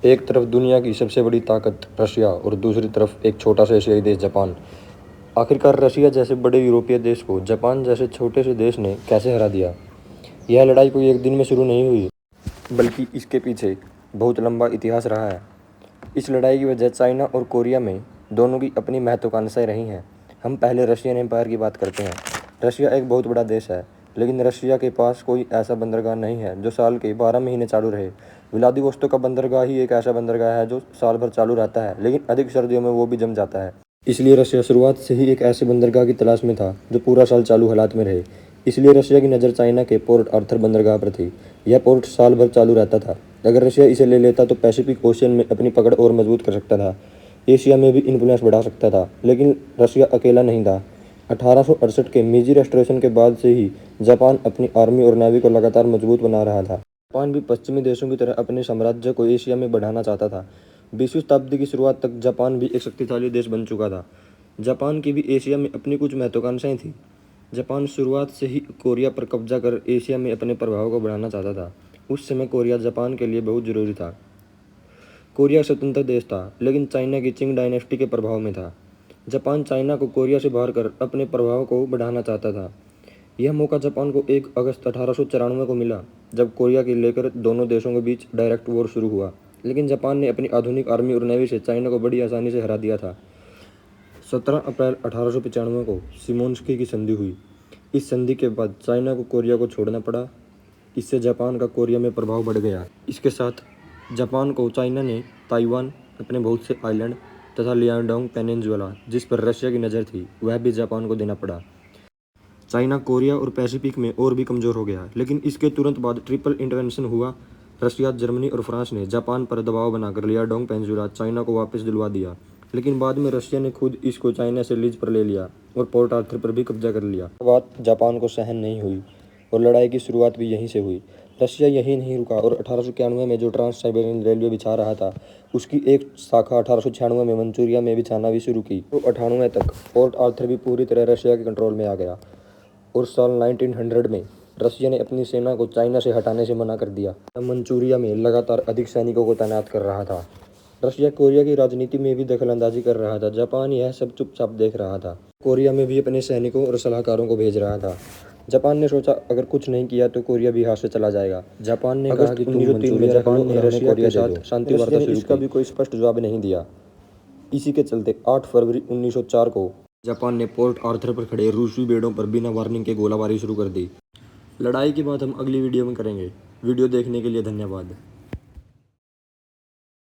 एक तरफ दुनिया की सबसे बड़ी ताकत रशिया और दूसरी तरफ एक छोटा सा एशियाई देश जापान। आखिरकार रशिया जैसे बड़े यूरोपीय देश को जापान जैसे छोटे से देश ने कैसे हरा दिया। यह लड़ाई कोई एक दिन में शुरू नहीं हुई, बल्कि इसके पीछे बहुत लंबा इतिहास रहा है। इस लड़ाई की वजह चाइना और कोरिया में दोनों की अपनी महत्वाकांक्षाएं रही हैं। हम पहले रशियन एम्पायर की बात करते हैं। रशिया एक बहुत बड़ा देश है, लेकिन रशिया के पास कोई ऐसा बंदरगाह नहीं है जो साल के 12 महीने चालू रहे। व्लादिवोस्तोक का बंदरगाह ही एक ऐसा बंदरगाह है जो साल भर चालू रहता है, लेकिन अधिक सर्दियों में वो भी जम जाता है। इसलिए रशिया शुरुआत से ही एक ऐसे बंदरगाह की तलाश में था जो पूरा साल चालू हालात में रहे। इसलिए रशिया की नज़र चाइना के पोर्ट आर्थर बंदरगाह पर थी। यह पोर्ट साल भर चालू रहता था। अगर रशिया इसे ले लेता तो पैसिफिक ओशियन में अपनी पकड़ और मजबूत कर सकता था। एशिया में भी इन्फ्लुएंस बढ़ा सकता था, लेकिन रशिया अकेला नहीं था। 1868 के मीजी रेस्टोरेशन के बाद से ही जापान अपनी आर्मी और नेवी को लगातार मजबूत बना रहा था। जापान भी पश्चिमी देशों की तरह अपने साम्राज्य को एशिया में बढ़ाना चाहता था। 20वीं शताब्दी की शुरुआत तक जापान भी एक शक्तिशाली देश बन चुका था। जापान की भी एशिया में अपनी कुछ महत्वाकांक्षाएं थी। जापान शुरुआत से ही कोरिया पर कब्जा कर एशिया में अपने प्रभाव को बढ़ाना चाहता था। उस समय कोरिया जापान के लिए बहुत जरूरी था। कोरिया स्वतंत्र देश था, लेकिन चाइना की चिंग डायनेस्टी के प्रभाव में था। जापान चाइना को कोरिया से बाहर कर अपने प्रभाव को बढ़ाना चाहता था। यह मौका जापान को 1 अगस्त 1894 को मिला, जब कोरिया को लेकर दोनों देशों के बीच डायरेक्ट वॉर शुरू हुआ। लेकिन जापान ने अपनी आधुनिक आर्मी और नेवी से चाइना को बड़ी आसानी से हरा दिया था। 17 अप्रैल 1895 को शिमोनोसेकी की संधि हुई। इस संधि के बाद चाइना को कोरिया को छोड़ना पड़ा। इससे जापान का कोरिया में प्रभाव बढ़ गया। इसके साथ जापान को चाइना ने ताइवान, अपने बहुत से आइलैंड तथा लियांगडोंग पेनिनसुला, जिस पर रशिया की नज़र थी, वह भी जापान को देना पड़ा। चाइना कोरिया और पैसिफिक में और भी कमज़ोर हो गया, लेकिन इसके तुरंत बाद ट्रिपल इंटरवेंशन हुआ। रशिया, जर्मनी और फ्रांस ने जापान पर दबाव बनाकर लियांगडोंग पेनिनसुला चाइना को वापस दिलवा दिया। लेकिन बाद में रशिया ने खुद इसको चाइना से लीज पर ले लिया और पोर्ट आर्थर पर भी कब्जा कर लिया। बात जापान को सहन नहीं हुई और लड़ाई की शुरुआत भी यहीं से हुई। रशिया यहीं नहीं रुका और 1891 में जो ट्रांस साइबेरियन रेलवे बिछा रहा था, उसकी एक शाखा 1896 में मंचूरिया में बिछाना भी शुरू की। तो 98 तक पोर्ट आर्थर भी पूरी तरह रशिया के कंट्रोल में आ गया और साल 1900 में रशिया ने अपनी सेना को चाइना से हटाने से मना कर दिया। मंचूरिया में लगातार अधिक सैनिकों को तैनात कर रहा था। रशिया कोरिया की राजनीति में भी दखलंदाजी कर रहा था। जापान यह सब चुपचाप देख रहा था। कोरिया में भी अपने सैनिकों और सलाहकारों को भेज रहा था। जापान ने सोचा अगर कुछ नहीं किया तो कोरिया भी हाथ से चला जाएगा। जापान ने कहा कि 1903 में जापान ने रशिया के साथ शांति वार्ता शुरू की। इसका भी कोई स्पष्ट जवाब नहीं दिया। इसी के चलते 8 फरवरी 1904 को जापान ने पोर्ट आर्थर पर खड़े रूसी बेड़ों पर बिना वार्निंग के गोलाबारी शुरू कर दी। लड़ाई की बात हम अगली वीडियो में करेंगे। वीडियो देखने के लिए धन्यवाद।